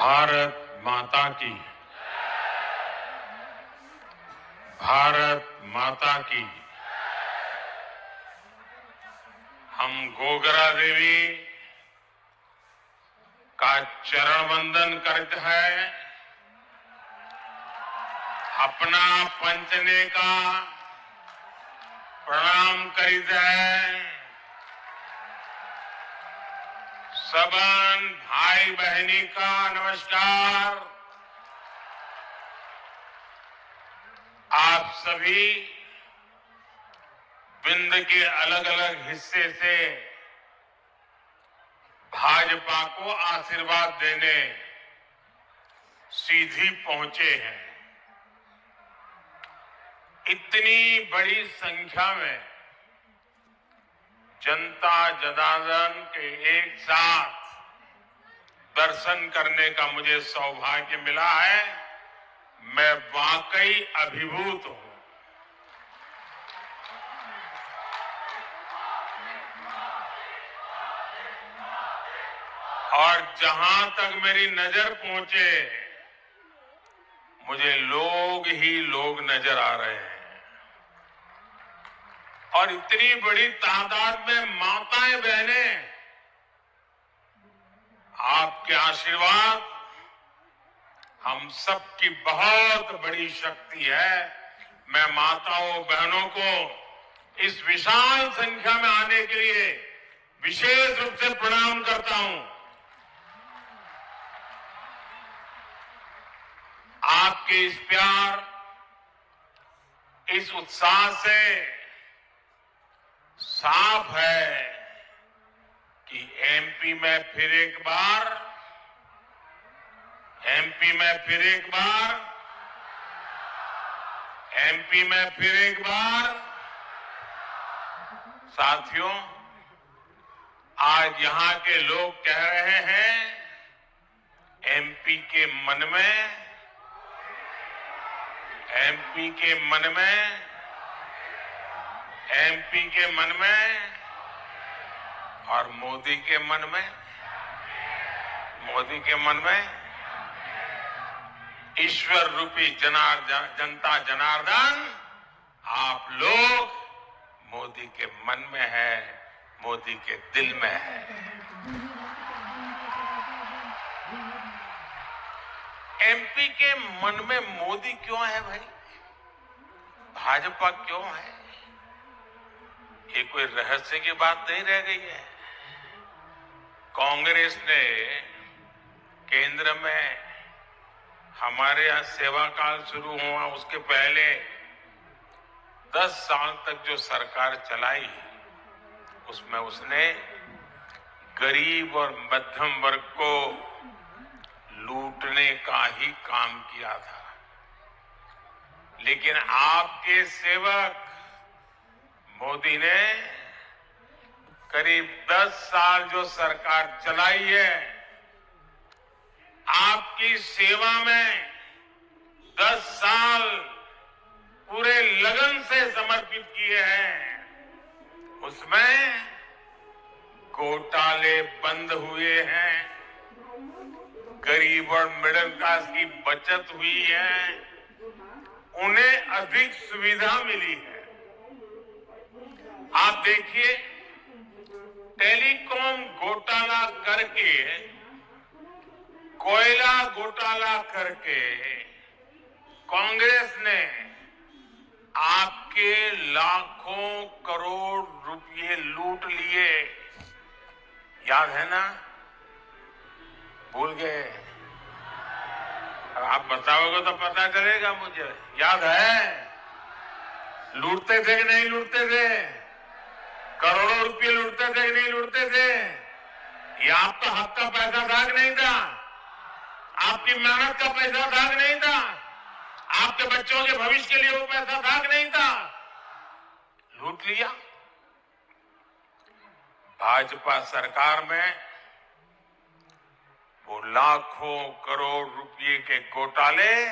भारत माता की, भारत माता की। हम गोगरा देवी का चरण वंदन करते हैं, अपना पंचने का प्रणाम करते हैं। सबन भाई बहनी का नमस्कार। आप सभी विंध्य के अलग अलग हिस्से से भाजपा को आशीर्वाद देने सीधी पहुंचे हैं। इतनी बड़ी संख्या में जनता जनार्दन के एक साथ दर्शन करने का मुझे सौभाग्य मिला है। मैं वाकई अभिभूत हूं। और जहां तक मेरी नजर पहुंचे, मुझे लोग ही लोग नजर आ रहे हैं। और इतनी बड़ी तादाद में माताएं बहनें, आपके आशीर्वाद हम सबकी बहुत बड़ी शक्ति है। मैं माताओं बहनों को इस विशाल संख्या में आने के लिए विशेष रूप से प्रणाम करता हूं। आपके इस प्यार, इस उत्साह से साफ है कि एमपी में फिर एक बार साथियों, आज यहां के लोग कह रहे हैं, एमपी के मन में और मोदी के मन में ईश्वर रूपी जनता जनार्दन आप लोग मोदी के मन में है, मोदी के दिल में है। एमपी के मन में मोदी क्यों है भाई? भाजपा क्यों है? ये कोई रहस्य की बात नहीं रह गई है। कांग्रेस ने केंद्र में हमारे यहां सेवा काल शुरू हुआ उसके पहले 10 साल तक जो सरकार चलाई, उसमें उसने गरीब और मध्यम वर्ग को लूटने का ही काम किया था। लेकिन आपके सेवक मोदी ने करीब 10 साल जो सरकार चलाई है, आपकी सेवा में 10 साल पूरे लगन से समर्पित किए हैं। उसमें घोटाले बंद हुए हैं, गरीब और मिडिल क्लास की बचत हुई है, उन्हें अधिक सुविधा मिली है। आप देखिए, टेलीकॉम घोटाला करके, कोयला घोटाला करके कांग्रेस ने आपके लाखों करोड़ रुपए लूट लिए। याद है ना? भूल गए? आप बताओगे तो पता चलेगा मुझे। याद है? लूटते थे कि नहीं लूटते थे? करोड़ों रुपए लूटते थे कि नहीं लूटते थे? ये आपका हक का पैसा था कि नहीं था? आपकी मेहनत का पैसा था कि नहीं था? आपके बच्चों के भविष्य के लिए वो पैसा था कि नहीं था? लूट लिया। भाजपा सरकार में वो लाखों करोड़ रुपए के घोटाले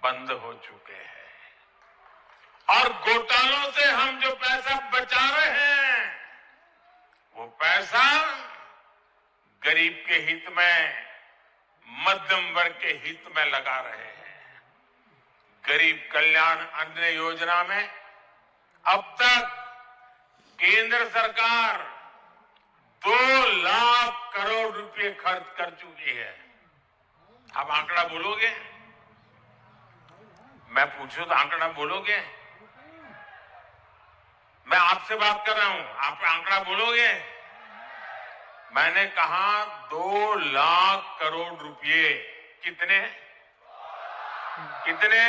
बंद हो चुके हैं। और घोटालों से हम जो पैसा बचा रहे हैं, वो पैसा गरीब के हित में, मध्यम वर्ग के हित में लगा रहे हैं। गरीब कल्याण अन्न योजना में अब तक केंद्र सरकार 2 लाख करोड़ रुपए खर्च कर चुकी है। आप आंकड़ा बोलोगे? मैं पूछूं तो आंकड़ा बोलोगे? मैं आपसे बात कर रहा हूं, आप आंकड़ा बोलोगे? मैंने कहा 2 लाख करोड़ रुपए। कितने कितने?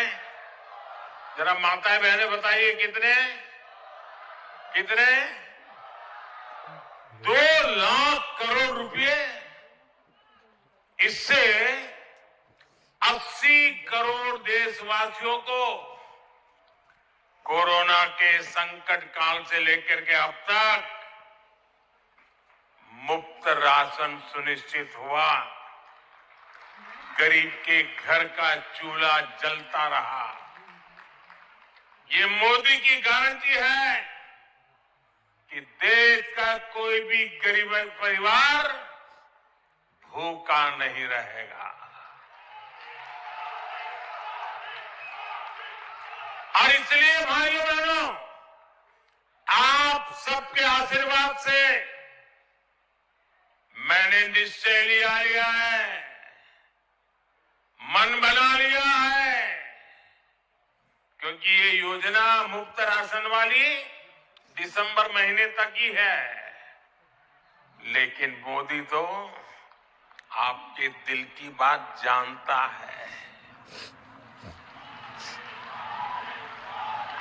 जरा माताएं बहनें बताइए कितने? कितने? 2 लाख करोड़ रुपए। इससे 80 करोड़ देशवासियों को कोरोना के संकट काल से लेकर के अब तक मुफ्त राशन सुनिश्चित हुआ। गरीब के घर का चूल्हा जलता रहा। ये मोदी की गारंटी है कि देश का कोई भी गरीब परिवार भूखा नहीं रहेगा। और इसलिए भाइयों बहनों, आप सबके आशीर्वाद से मैंने निश्चय लिया है, मन बना लिया है, क्योंकि ये योजना मुफ्त राशन वाली दिसंबर महीने तक ही है। लेकिन मोदी तो आपके दिल की बात जानता है,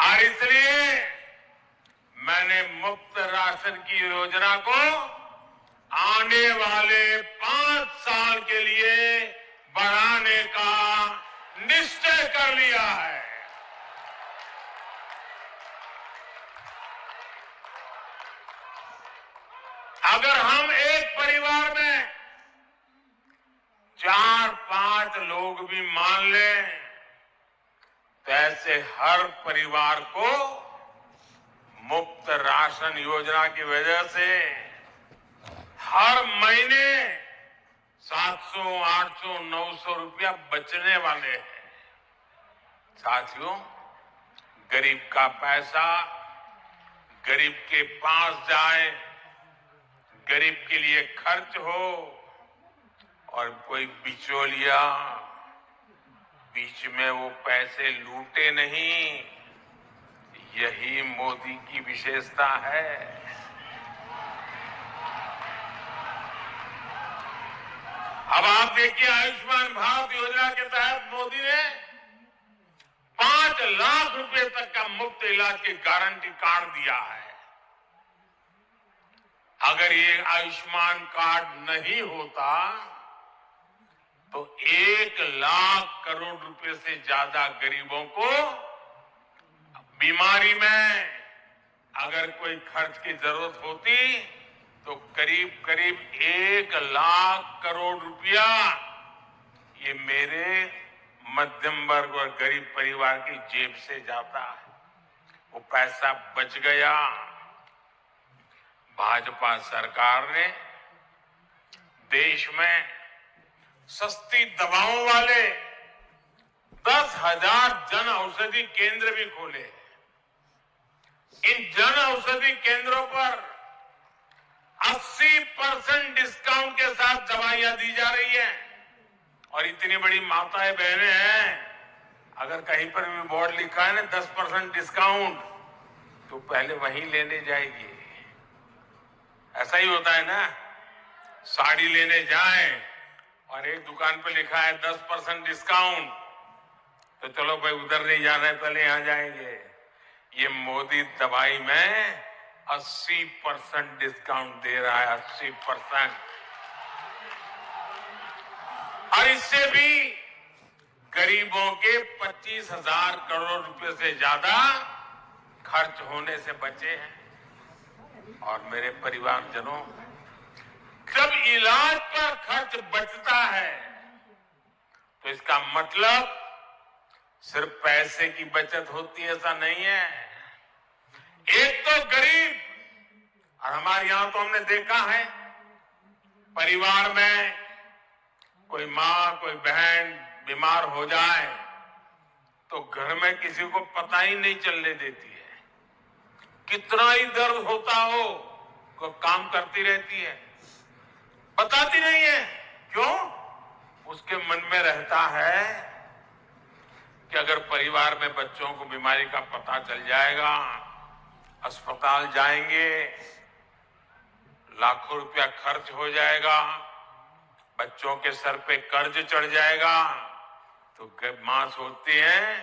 और इसलिए मैंने मुफ्त राशन की योजना को आने वाले 5 साल के लिए बढ़ाने का निश्चय कर लिया है। अगर हम एक परिवार में 4-5 लोग भी मान लें, तो ऐसे हर परिवार को मुफ्त राशन योजना की वजह से हर महीने 700, 800, 900 रुपया बचने वाले हैं। साथियों, गरीब का पैसा गरीब के पास जाए, गरीब के लिए खर्च हो, और कोई बिचौलिया बीच में वो पैसे लूटे नहीं, यही मोदी की विशेषता है। अब आप देखिए, आयुष्मान भारत योजना के तहत मोदी ने 5 लाख रुपए तक का मुफ्त इलाज की गारंटी कार्ड दिया है। अगर ये आयुष्मान कार्ड नहीं होता तो 1 लाख करोड़ रुपए से ज्यादा गरीबों को बीमारी में अगर कोई खर्च की जरूरत होती तो करीब करीब 1 लाख करोड़ रुपया ये मेरे मध्यम वर्ग और गरीब परिवार की जेब से जाता है। वो पैसा बच गया। भाजपा सरकार ने देश में सस्ती दवाओं वाले 10,000 जन औषधि केंद्र भी खोले। इन जन औषधि केंद्रों पर 80% डिस्काउंट के साथ दवाइयां दी जा रही है। और इतनी बड़ी माताएं बहनें हैं, अगर कहीं पर भी बोर्ड लिखा है ना 10% डिस्काउंट, तो पहले वहीं लेने जाएगी। ऐसा ही होता है ना, साड़ी लेने जाएं और एक दुकान पे लिखा है 10% डिस्काउंट, तो चलो भाई उधर नहीं जाना है, पहले यहां जाएंगे। ये मोदी दवाई में 80% डिस्काउंट दे रहा है, 80%। और इससे भी गरीबों के 25,000 करोड़ रुपए से ज्यादा खर्च होने से बचे हैं। और मेरे परिवारजनों, जब इलाज पर खर्च बचता है तो इसका मतलब सिर्फ पैसे की बचत होती है, ऐसा नहीं है। एक तो गरीब, और हमारे यहां तो हमने देखा है परिवार में कोई माँ कोई बहन बीमार हो जाए तो घर में किसी को पता ही नहीं चलने देती है। कितना ही दर्द होता हो वो काम करती रहती है, बताती नहीं है। क्यों? उसके मन में रहता है कि अगर परिवार में बच्चों को बीमारी का पता चल जाएगा, अस्पताल जाएंगे, लाखों रुपया खर्च हो जाएगा, बच्चों के सर पे कर्ज चढ़ जाएगा, तो मां सोचती है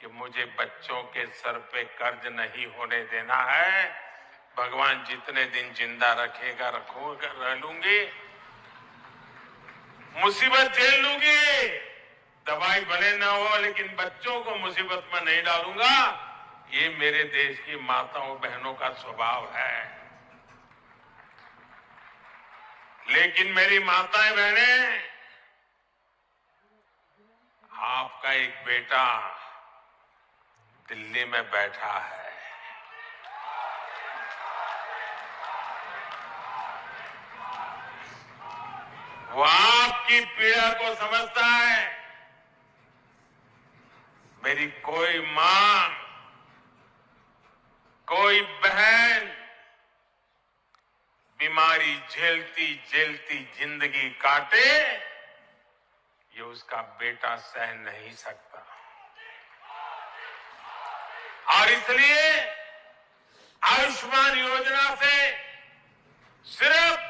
कि मुझे बच्चों के सर पे कर्ज नहीं होने देना है। भगवान जितने दिन जिंदा रखेगा रखूंगा, रह लूंगी, मुसीबत झेल लूंगी, दवाई भले ना हो लेकिन बच्चों को मुसीबत में नहीं डालूंगा। ये मेरे देश की माताओं बहनों का स्वभाव है। लेकिन मेरी माताएं बहनें, आपका एक बेटा दिल्ली में बैठा है, वो आपकी पीड़ा को समझता है। मेरी कोई मां कोई बहन बीमारी झेलती झेलती जिंदगी काटे, ये उसका बेटा सह नहीं सकता। और इसलिए आयुष्मान योजना से सिर्फ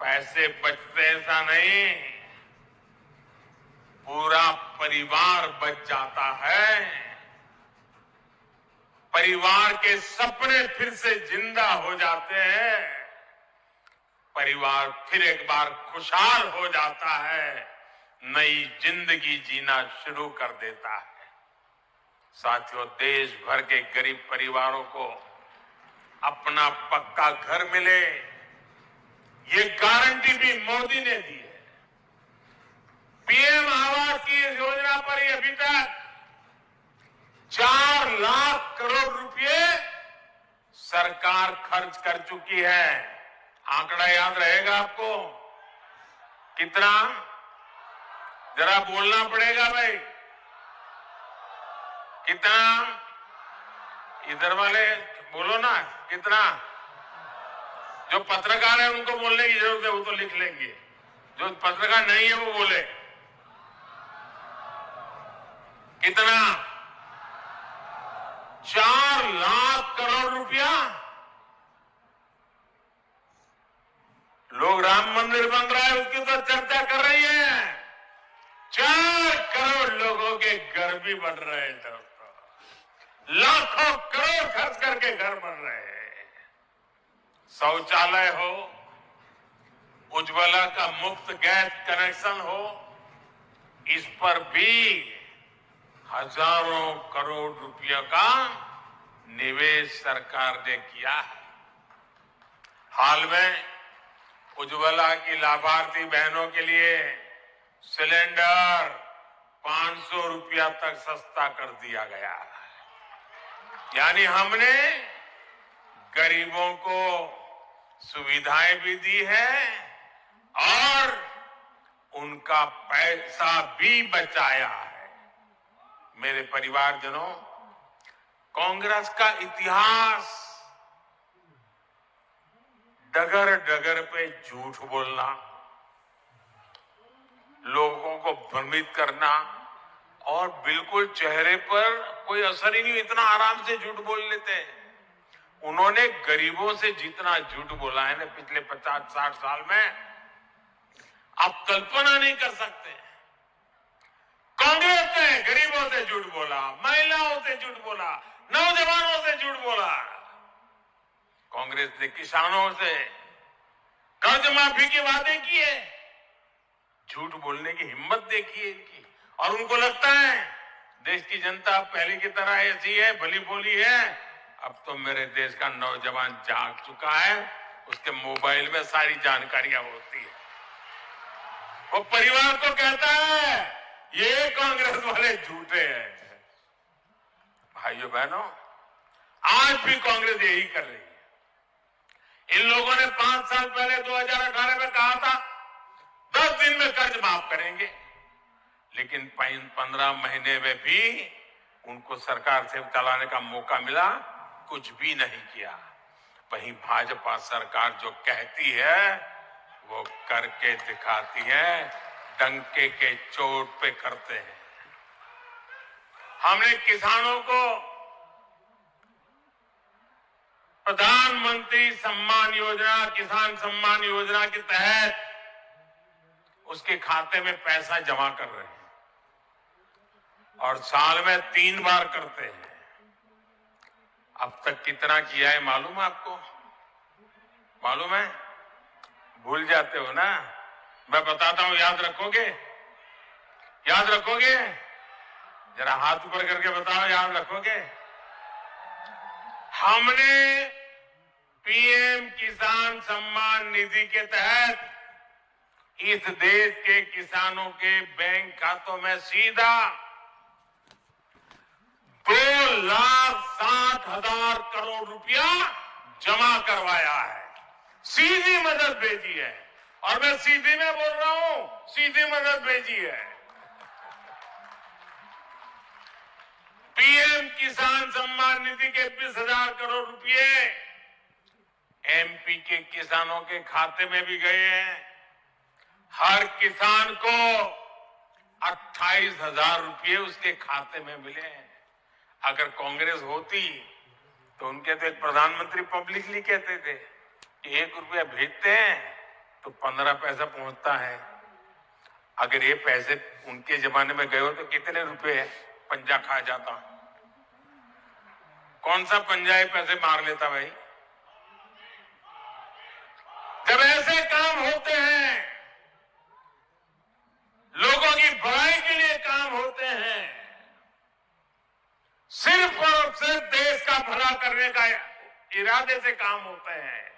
पैसे बचते ऐसा नहीं, पूरा परिवार बच जाता है। परिवार के सपने फिर से जिंदा हो जाते हैं, परिवार फिर एक बार खुशहाल हो जाता है, नई जिंदगी जीना शुरू कर देता है। साथियों, देश भर के गरीब परिवारों को अपना पक्का घर मिले, ये गारंटी भी मोदी ने दी है। पीएम आवास की इस योजना पर अभी तक 4 लाख करोड़ रुपए सरकार खर्च कर चुकी है। आंकड़ा याद रहेगा आपको? कितना? जरा बोलना पड़ेगा भाई, कितना? इधर वाले बोलो ना, कितना? जो पत्रकार है उनको बोलने की जरूरत है, वो तो लिख लेंगे। जो पत्रकार नहीं है वो बोले कितना? 4 लाख करोड़ रुपया। लोग राम मंदिर बन रहा है उसकी तो चर्चा कर रही है, 4 करोड़ लोगों के घर भी बन रहे हैं दोस्तों। लाखों करोड़ खर्च करके घर बन रहे हैं। शौचालय हो, उज्ज्वला का मुफ्त गैस कनेक्शन हो, इस पर भी हजारों करोड़ रुपयों का निवेश सरकार ने किया है। हाल में उज्ज्वला की लाभार्थी बहनों के लिए सिलेंडर 500 रुपया तक सस्ता कर दिया गया है। यानी हमने गरीबों को सुविधाएं भी दी है और उनका पैसा भी बचाया है। मेरे परिवारजनों, कांग्रेस का इतिहास डगर डगर पे झूठ बोलना, लोगों को भ्रमित करना और बिल्कुल चेहरे पर कोई असर ही नहीं, इतना आराम से झूठ बोल लेते हैं। उन्होंने गरीबों से जितना झूठ बोला है ना पिछले 50-60 साल में, आप कल्पना नहीं कर सकते। कांग्रेस ने गरीबों से झूठ बोला, महिलाओं से झूठ बोला, नौजवानों से झूठ बोला। कांग्रेस ने किसानों से कर्ज माफी के वादे किए, झूठ बोलने की हिम्मत देखिए इनकी। और उनको लगता है देश की जनता पहले की तरह ऐसी है, भली भोली है। अब तो मेरे देश का नौजवान जाग चुका है, उसके मोबाइल में सारी जानकारियां होती है। वो परिवार को कहता है ये कांग्रेस वाले झूठे हैं। भाइयों बहनों, आज भी कांग्रेस यही कर रही है। इन लोगों ने 5 साल पहले 2018 में कहा था 10 दिन में कर्ज माफ करेंगे। लेकिन 15 महीने में भी उनको सरकार से चलाने का मौका मिला, कुछ भी नहीं किया। वहीं भाजपा सरकार जो कहती है वो करके दिखाती है, डंके के चोट पे करते हैं। हमने किसानों को प्रधानमंत्री सम्मान योजना, किसान सम्मान योजना के तहत उसके खाते में पैसा जमा कर रहे हैं और साल में 3 बार करते हैं। अब तक कितना किया है मालूम है आपको? मालूम है? भूल जाते हो ना? मैं बताता हूं, याद रखोगे? याद रखोगे? जरा हाथ ऊपर करके बताओ, याद रखोगे? हमने पीएम किसान सम्मान निधि के तहत इस देश के किसानों के बैंक खातों में सीधा 2,60,000 करोड़ रुपया जमा करवाया है। सीधी मदद भेजी है, और मैं सीधी में बोल रहा हूं, सीधी मदद भेजी है। पीएम किसान सम्मान निधि के 20,000 करोड़ रुपए एमपी के किसानों के खाते में भी गए हैं। हर किसान को 28,000 रुपये उसके खाते में मिले हैं। अगर कांग्रेस होती तो उनके तो एक प्रधानमंत्री पब्लिकली कहते थे कि 1 रुपया भेजते हैं तो 15 पैसा पहुंचता है। अगर ये पैसे उनके जमाने में गए हो तो कितने रुपए पंजा खा जाता? कौन सा पंजा ये पैसे मार लेता भाई? जब ऐसे काम होते हैं, लोगों की भलाई के लिए काम होते हैं, सिर्फ और सिर्फ देश का भला करने का इरादे से काम होते हैं,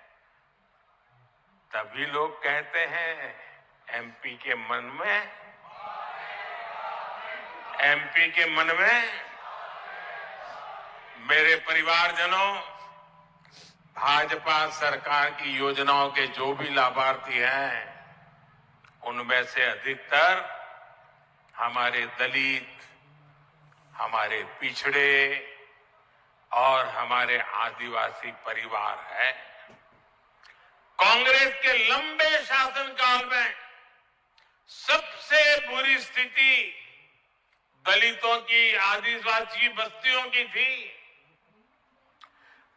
तभी लोग कहते हैं एमपी के मन में मेरे परिवारजनों, भाजपा सरकार की योजनाओं के जो भी लाभार्थी हैं, उनमें से अधिकतर हमारे दलित, हमारे पिछड़े और हमारे आदिवासी परिवार है। कांग्रेस के लंबे शासनकाल में सबसे बुरी स्थिति दलितों की, आदिवासी बस्तियों की थी।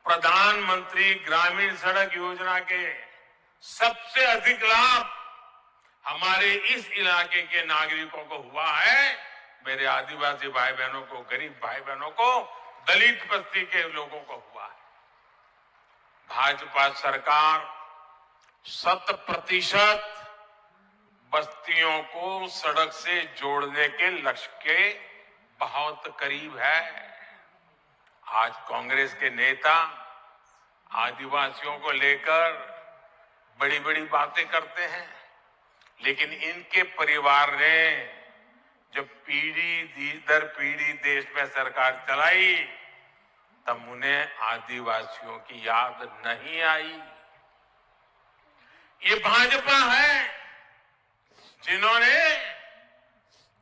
प्रधानमंत्री ग्रामीण सड़क योजना के सबसे अधिक लाभ हमारे इस इलाके के नागरिकों को हुआ है। मेरे आदिवासी भाई बहनों को, गरीब भाई बहनों को, दलित बस्ती के लोगों को हुआ है। भाजपा सरकार 100% बस्तियों को सड़क से जोड़ने के लक्ष्य के बहुत करीब है। आज कांग्रेस के नेता आदिवासियों को लेकर बड़ी बड़ी बातें करते हैं, लेकिन इनके परिवार ने जब पीढ़ी दर पीढ़ी देश में सरकार चलाई तब उन्हें आदिवासियों की याद नहीं आई। ये भाजपा है जिन्होंने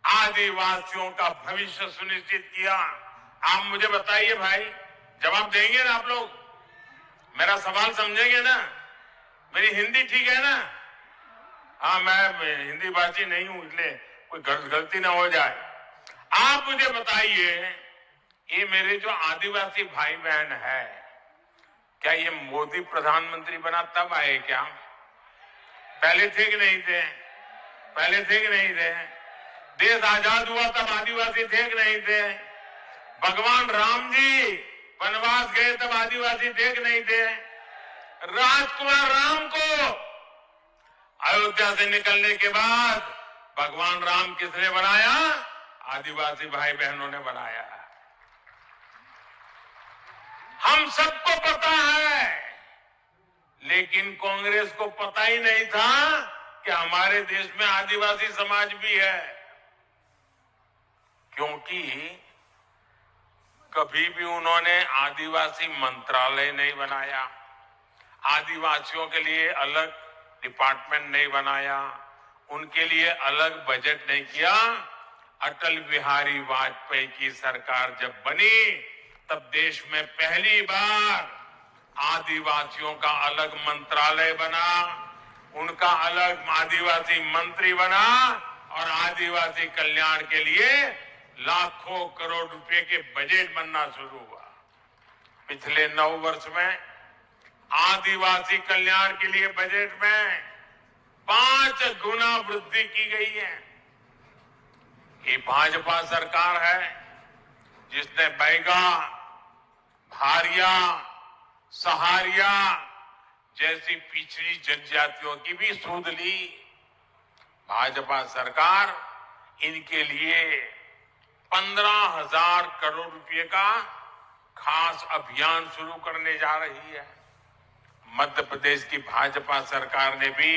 आदिवासियों का भविष्य सुनिश्चित किया। आप मुझे बताइए भाई, जवाब देंगे ना आप लोग? मेरा सवाल समझेंगे ना? मेरी हिंदी ठीक है ना? हाँ, मैं हिंदी भाषी नहीं हूं, इसलिए कोई गलती ना हो जाए। आप मुझे बताइए, ये मेरे जो आदिवासी भाई बहन है, क्या ये मोदी प्रधानमंत्री बना तब आए क्या? पहले थे कि नहीं थे? पहले थे कि नहीं थे? देश आजाद हुआ तब आदिवासी थे कि नहीं थे? भगवान राम जी वनवास गए तब आदिवासी थे कि नहीं थे? राजकुमार राम को अयोध्या से निकलने के बाद भगवान राम किसने बनाया? आदिवासी भाई बहनों ने बनाया। हम सबको पता है, लेकिन कांग्रेस को पता ही नहीं था कि हमारे देश में आदिवासी समाज भी है, क्योंकि कभी भी उन्होंने आदिवासी मंत्रालय नहीं बनाया, आदिवासियों के लिए अलग डिपार्टमेंट नहीं बनाया, उनके लिए अलग बजट नहीं किया। अटल बिहारी वाजपेयी की सरकार जब बनी तब देश में पहली बार आदिवासियों का अलग मंत्रालय बना, उनका अलग आदिवासी मंत्री बना और आदिवासी कल्याण के लिए लाखों करोड़ रुपए के बजट बनना शुरू हुआ। पिछले 9 वर्ष में आदिवासी कल्याण के लिए बजट में 5 गुना वृद्धि की गई है। ये भाजपा सरकार है जिसने बैगा, भारिया, सहारिया जैसी पिछड़ी जनजातियों की भी सूध ली। भाजपा सरकार इनके लिए 15,000 करोड़ रुपए का खास अभियान शुरू करने जा रही है। मध्य प्रदेश की भाजपा सरकार ने भी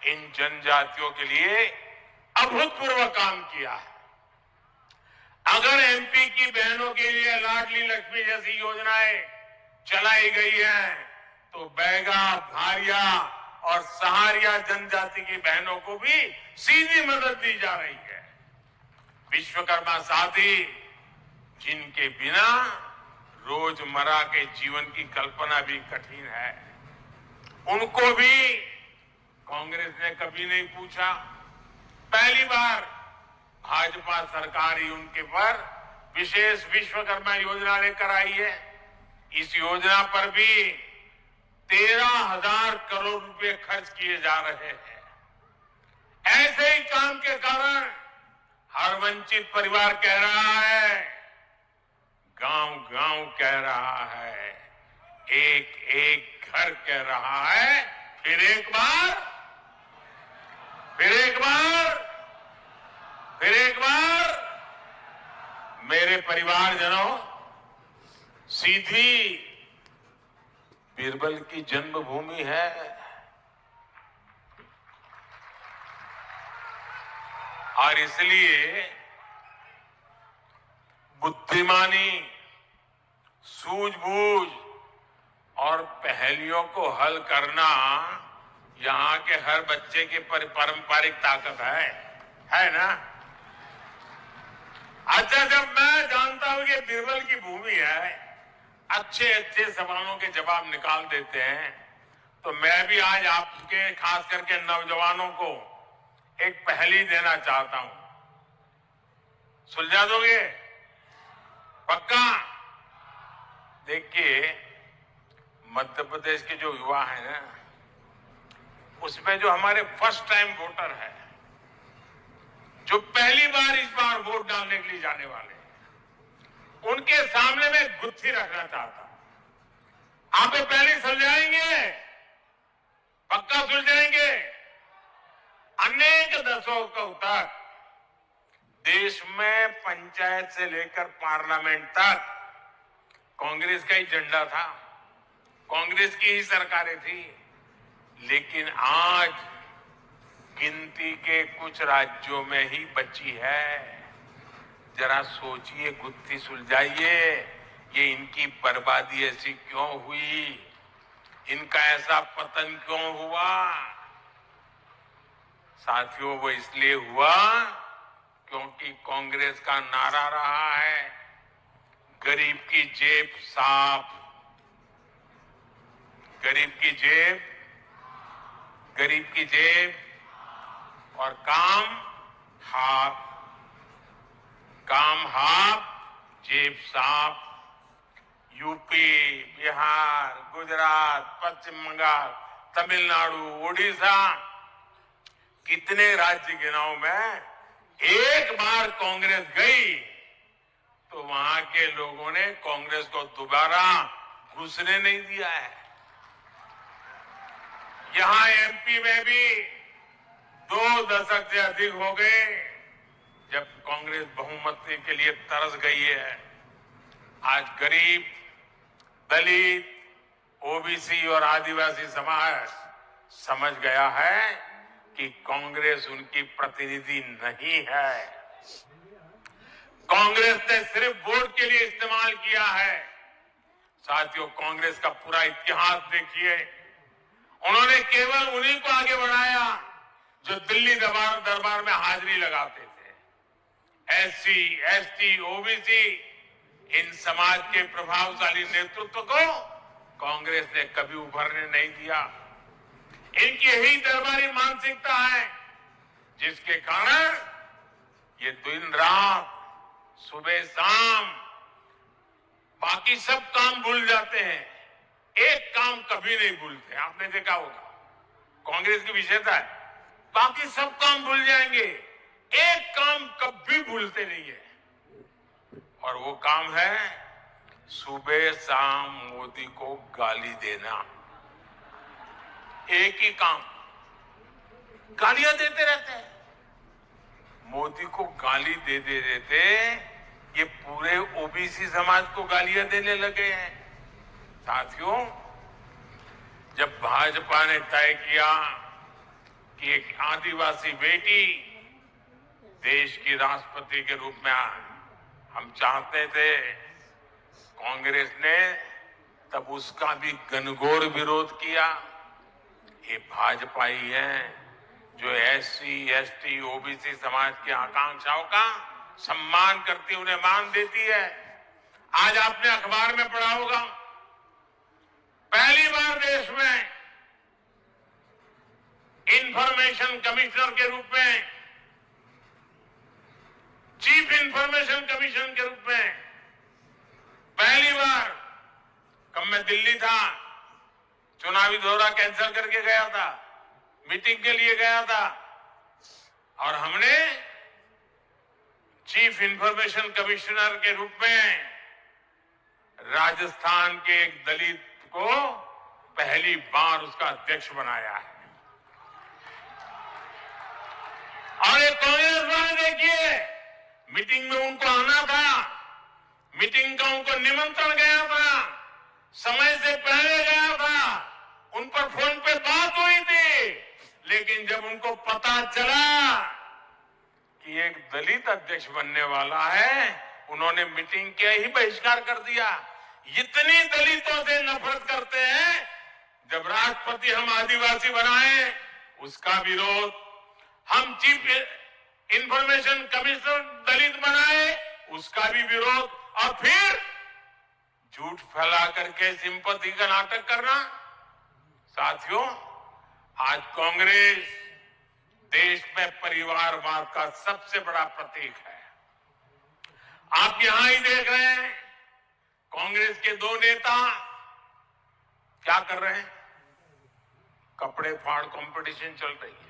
इन जनजातियों के लिए अभूतपूर्व काम किया है। अगर एमपी की बहनों के लिए लाडली लक्ष्मी जैसी योजनाएं चलाई गई हैं, तो बैगा, भारिया और सहारिया जनजाति की बहनों को भी सीधी मदद दी जा रही है। विश्वकर्मा साथी, जिनके बिना रोजमर्रा के जीवन की कल्पना भी कठिन है, उनको भी कांग्रेस ने कभी नहीं पूछा। पहली बार भाजपा सरकार ही उनके पर विशेष विश्वकर्मा योजना लेकर आई है। इस योजना पर भी 13,000 करोड़ रुपए खर्च किए जा रहे हैं। ऐसे ही काम के कारण हर वंचित परिवार कह रहा है, गांव-गांव कह रहा है, एक-एक घर कह रहा है, फिर एक बार, मेरे परिवारजनों, सीधी बीरबल की जन्मभूमि है। और इसलिए बुद्धिमानी, सूझबूझ और पहेलियों को हल करना यहां के हर बच्चे की पारंपरिक ताकत है ना। अच्छा, जब मैं जानता हूं कि बीरबल की भूमि है, अच्छे अच्छे सवालों के जवाब निकाल देते हैं, तो मैं भी आज आपके खास करके नौजवानों को एक पहेली देना चाहता हूं। सुलझा दोगे? पक्का? देखिए, मध्य प्रदेश के जो युवा हैं ना, उसमें जो हमारे फर्स्ट टाइम वोटर है, जो पहली बार इस बार वोट डालने के लिए जाने वाले, उनके सामने में गुत्थी रखना चाहता हूं। आप ये पहले सुलझाएंगे? पक्का सुलझाएंगे? अनेक दशकों तक देश में पंचायत से लेकर पार्लियामेंट तक कांग्रेस का ही झंडा था, कांग्रेस की ही सरकारें थी। लेकिन आज गिनती के कुछ राज्यों में ही बची है। जरा सोचिए, गुत्थी सुलझाइए, ये इनकी बर्बादी ऐसी क्यों हुई, इनका ऐसा पतन क्यों हुआ? साथियों, वो इसलिए हुआ क्योंकि कांग्रेस का नारा रहा है, गरीब की जेब साफ, गरीब की जेब, गरीब की जेब और काम हाफ, काम हाफ, जेब साफ। यूपी, बिहार, गुजरात, पश्चिम बंगाल, तमिलनाडु, उड़ीसा, कितने राज्य गिनाओं में एक बार कांग्रेस गई तो वहां के लोगों ने कांग्रेस को दोबारा घुसने नहीं दिया है। यहां एमपी में भी 2 दशक से अधिक हो गए जब कांग्रेस बहुमत के लिए तरस गई है। आज गरीब, दलित, ओबीसी और आदिवासी समाज समझ गया है कि कांग्रेस उनकी प्रतिनिधि नहीं है। कांग्रेस ने सिर्फ वोट के लिए इस्तेमाल किया है। साथियों, कांग्रेस का पूरा इतिहास देखिए, उन्होंने केवल उन्हीं को आगे बढ़ाया जो दिल्ली दरबार में हाजिरी लगाते थे। एससी, एसटी, ओबीसी, इन समाज के प्रभावशाली नेतृत्व को कांग्रेस ने कभी उभरने नहीं दिया। इनकी यही दरबारी मानसिकता है जिसके कारण ये दिन रात, सुबह शाम बाकी सब काम भूल जाते हैं, एक काम कभी नहीं भूलते। आपने देखा होगा, कांग्रेस की विशेषता है, बाकी सब काम भूल जाएंगे, एक काम कभी भूलते नहीं है, और वो काम है सुबह शाम मोदी को गाली देना। एक ही काम, गालियां देते रहते हैं। मोदी को गाली दे देते ये पूरे ओबीसी समाज को गालियां देने लगे हैं। साथियों, जब भाजपा ने तय किया कि एक आदिवासी बेटी देश की राष्ट्रपति के रूप में हम चाहते थे, कांग्रेस ने तब उसका भी घनघोर विरोध किया। ये भाजपा ही है जो एससी, एसटी, ओबीसी समाज की आकांक्षाओं का सम्मान करती, उन्हें मान देती है। आज आपने अखबार में पढ़ा होगा, पहली बार देश में इंफॉर्मेशन कमिश्नर के रूप में, चीफ इंफॉर्मेशन कमीशन के रूप में पहली बार, कब मैं दिल्ली था, चुनावी दौरा कैंसिल करके गया था, मीटिंग के लिए गया था, और हमने चीफ इंफॉर्मेशन कमिश्नर के रूप में राजस्थान के एक दलित को पहली बार उसका अध्यक्ष बनाया है। और एक कांग्रेस वाले देखिए, मीटिंग में उनको आना था, मीटिंग का उनको निमंत्रण गया था, समय से पहले गया था, उन पर फोन पे बात हुई थी, लेकिन जब उनको पता चला कि एक दलित अध्यक्ष बनने वाला है, उन्होंने मीटिंग के ही बहिष्कार कर दिया। इतनी दलितों से नफरत करते हैं, जब राष्ट्रपति हम आदिवासी बनाए उसका विरोध, हम चीफ इंफॉर्मेशन कमिश्नर दलित बनाए उसका भी विरोध, और फिर झूठ फैला करके सिंपैथी का नाटक करना। साथियों, आज कांग्रेस देश में परिवारवाद का सबसे बड़ा प्रतीक है। आप यहां ही देख रहे हैं, कांग्रेस के दो नेता क्या कर रहे हैं, कपड़े फाड़ कंपटीशन चल रही है।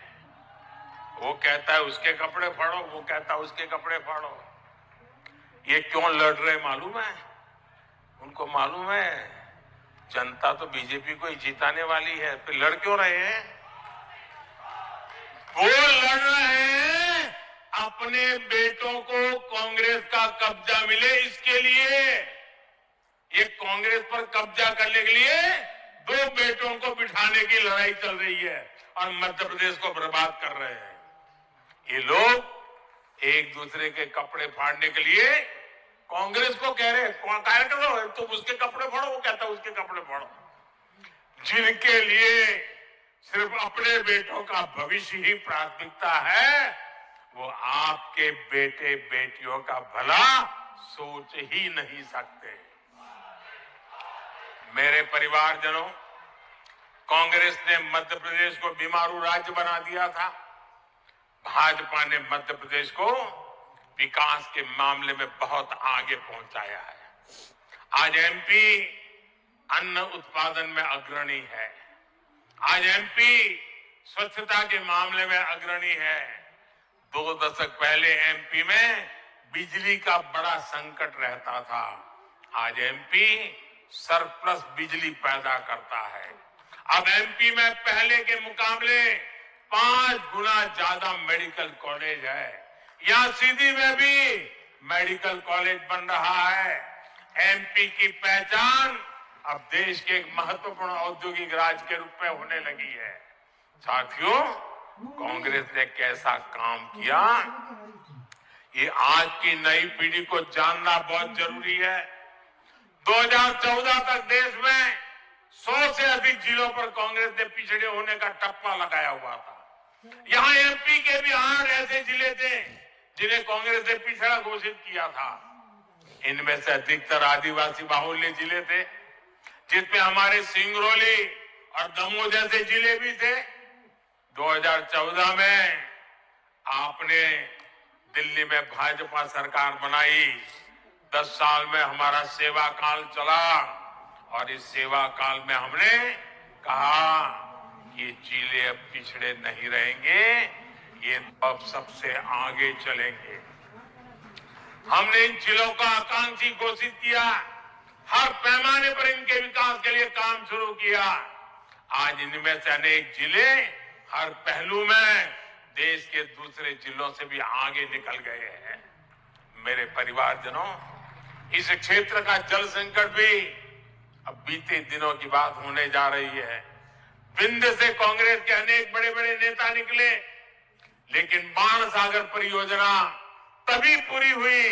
वो कहता है उसके कपड़े फाड़ो, वो कहता है उसके कपड़े फाड़ो। ये क्यों लड़ रहे मालूम है? उनको मालूम है जनता तो बीजेपी को ही जिताने वाली है, फिर लड़ क्यों रहे हैं? वो लड़ रहे हैं अपने बेटों को कांग्रेस का कब्जा मिले, इसके लिए। ये कांग्रेस पर कब्जा करने के लिए दो बेटों को बिठाने की लड़ाई चल रही है और मध्य प्रदेश को बर्बाद कर रहे हैं। ये लोग एक दूसरे के कपड़े फाड़ने के लिए कांग्रेस को कह रहे कार्यकर्ता, तुम उसके कपड़े फाड़ो, वो कहता है उसके कपड़े फाड़ो। जिनके लिए सिर्फ अपने बेटों का भविष्य ही प्राथमिकता है, वो आपके बेटे बेटियों का भला सोच ही नहीं सकते। मेरे परिवारजनों, कांग्रेस ने मध्य प्रदेश को बीमारू राज्य बना दिया था। भाजपा ने मध्य प्रदेश को विकास के मामले में बहुत आगे पहुंचाया है। आज एमपी अन्न उत्पादन में अग्रणी है। आज एमपी स्वच्छता के मामले में अग्रणी है। 2 दशक पहले एमपी में बिजली का बड़ा संकट रहता था। आज एमपी सरप्लस बिजली पैदा करता है। अब एमपी में पहले के मुकाबले 5 गुना ज्यादा मेडिकल कॉलेज है। यहां सीधी में भी मेडिकल कॉलेज बन रहा है। एमपी की पहचान अब देश के एक महत्वपूर्ण औद्योगिक राज्य के रूप में होने लगी है। साथियों, कांग्रेस ने कैसा काम किया, ये आज की नई पीढ़ी को जानना बहुत जरूरी है। 2014 तक देश में 100 से अधिक जिलों पर कांग्रेस ने पिछड़े होने का टप्पा लगाया हुआ था। यहां एमपी के भी 8 ऐसे जिले थे जिन्हें कांग्रेस ने पिछड़ा घोषित किया था। इनमें से अधिकतर आदिवासी बाहुल्य जिले थे, जिसमें हमारे सिंगरौली और दमोह जैसे जिले भी थे। 2014 में आपने दिल्ली में भाजपा सरकार बनाई। 10 साल में हमारा सेवा काल चला और इस सेवा काल में हमने कहा ये जिले अब पिछड़े नहीं रहेंगे, ये अब सबसे आगे चलेंगे। हमने इन जिलों का आकांक्षी घोषित किया, हर पैमाने पर इनके विकास के लिए काम शुरू किया। आज इनमें से अनेक जिले हर पहलू में देश के दूसरे जिलों से भी आगे निकल गए हैं। मेरे परिवारजनों, इस क्षेत्र का जल संकट भी अब बीते दिनों की बात होने जा रही है। विंध्य से कांग्रेस के अनेक बड़े बड़े नेता निकले, लेकिन बाण सागर परियोजना तभी पूरी हुई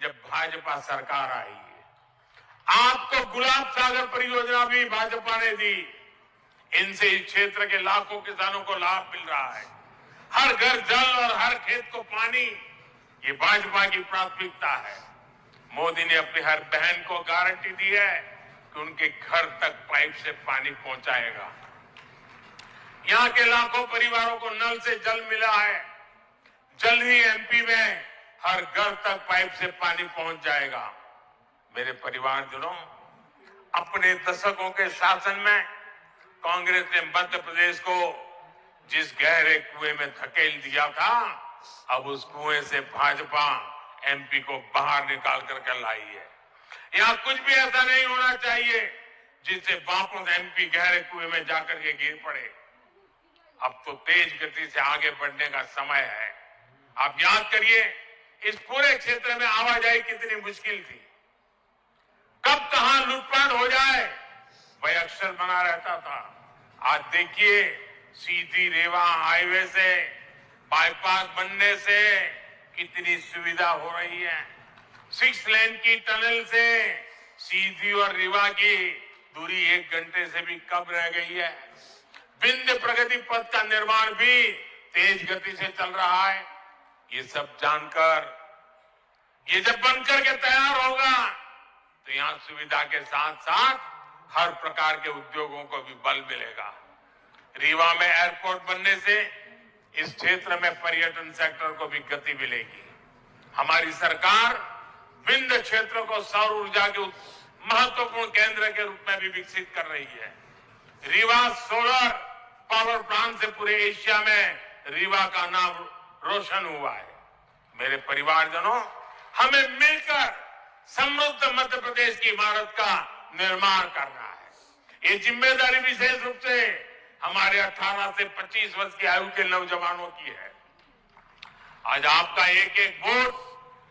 जब भाजपा सरकार आई। आपको गुलाब सागर परियोजना भी भाजपा ने दी। इनसे इस क्षेत्र के लाखों किसानों को लाभ मिल रहा है। हर घर जल और हर खेत को पानी, ये भाजपा की प्राथमिकता है। मोदी ने अपनी हर बहन को गारंटी दी है कि उनके घर तक पाइप से पानी पहुंचाएगा। यहां के लाखों परिवारों को नल से जल मिला है। जल्द ही एमपी में हर घर तक पाइप से पानी पहुंच जाएगा। मेरे परिवारजनों, अपने दशकों के शासन में कांग्रेस ने मध्य प्रदेश को जिस गहरे कुएं में धकेल दिया था, अब उस कुएं से भाजपा एमपी को बाहर निकाल करके लाई है। यहां कुछ भी ऐसा नहीं होना चाहिए जिससे वापस एमपी गहरे कुएं में जाकर के गिर पड़े। अब तो तेज गति से आगे बढ़ने का समय है। आप याद करिए, इस पूरे क्षेत्र में आवाजाही कितनी मुश्किल थी। कब कहां लूटपाट हो जाए वह अक्षर बना रहता था। आज देखिए, सीधी रेवा हाईवे से बाईपास बनने से कितनी सुविधा हो रही है। 6 लेन की टनल से सीधी और रीवा की दूरी 1 घंटे से भी कम रह गई है। विंध्य प्रगति पथ का निर्माण भी तेज गति से चल रहा है। ये सब जानकर, ये जब बनकर के तैयार होगा तो यहां सुविधा के साथ साथ हर प्रकार के उद्योगों को भी बल मिलेगा। रीवा में एयरपोर्ट बनने से इस क्षेत्र में पर्यटन सेक्टर को भी गति मिलेगी। हमारी सरकार विंध्य क्षेत्र को सौर ऊर्जा के महत्वपूर्ण केंद्र के रूप में भी विकसित कर रही है। रीवा सोलर पावर प्लांट से पूरे एशिया में रीवा का नाम रोशन हुआ है। मेरे परिवारजनों, हमें मिलकर समृद्ध मध्य प्रदेश की इमारत का निर्माण करना है। ये जिम्मेदारी विशेष रूप से हमारे 18 से 25 वर्ष की आयु के नौजवानों की है। आज आपका एक एक वोट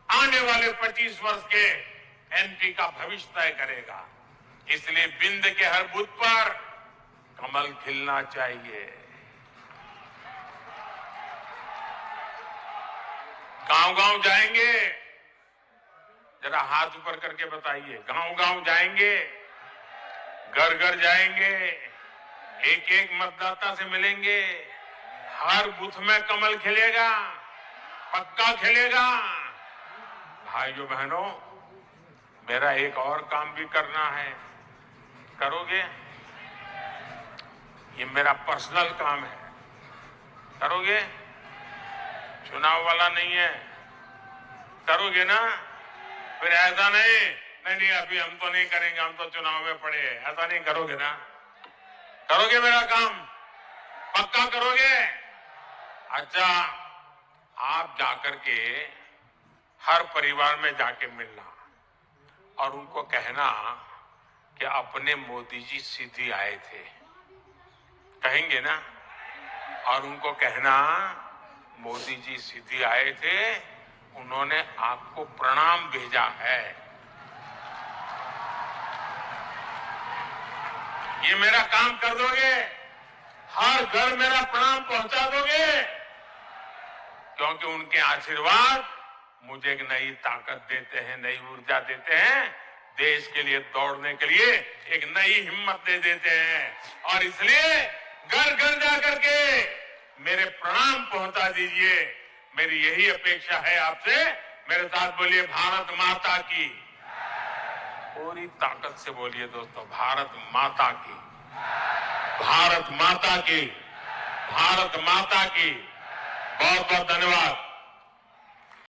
आने वाले 25 वर्ष के एमपी का भविष्य तय करेगा। इसलिए विंध्य के हर बूथ पर कमल खिलना चाहिए। गांव-गांव जाएंगे, जरा हाथ ऊपर करके बताइए। गांव-गांव जाएंगे, घर-घर जाएंगे, एक एक मतदाता से मिलेंगे। हर बूथ में कमल खिलेगा, पक्का खिलेगा। भाइयों बहनों, मेरा एक और काम भी करना है। करोगे? ये मेरा पर्सनल काम है। करोगे? चुनाव वाला नहीं है। करोगे ना? फिर ऐसा नहीं अभी हम तो नहीं करेंगे, हम तो चुनाव में पड़े हैं, ऐसा नहीं करोगे ना? करोगे मेरा काम? पक्का करोगे? अच्छा, आप जाकर के हर परिवार में जाके मिलना और उनको कहना कि अपने मोदी जी सीधी आए थे, कहेंगे ना? और उनको कहना मोदी जी सीधी आए थे, उन्होंने आपको प्रणाम भेजा है। ये मेरा काम कर दोगे? हर घर मेरा प्रणाम पहुंचा दोगे? क्योंकि उनके आशीर्वाद मुझे एक नई ताकत देते हैं, नई ऊर्जा देते हैं, देश के लिए दौड़ने के लिए एक नई हिम्मत दे देते हैं। और इसलिए घर घर जाकर के मेरे प्रणाम पहुंचा दीजिए। मेरी यही अपेक्षा है आपसे। मेरे साथ बोलिए भारत माता की। पूरी ताकत से बोलिए दोस्तों, भारत माता की, भारत माता की, भारत माता की। बहुत बहुत धन्यवाद।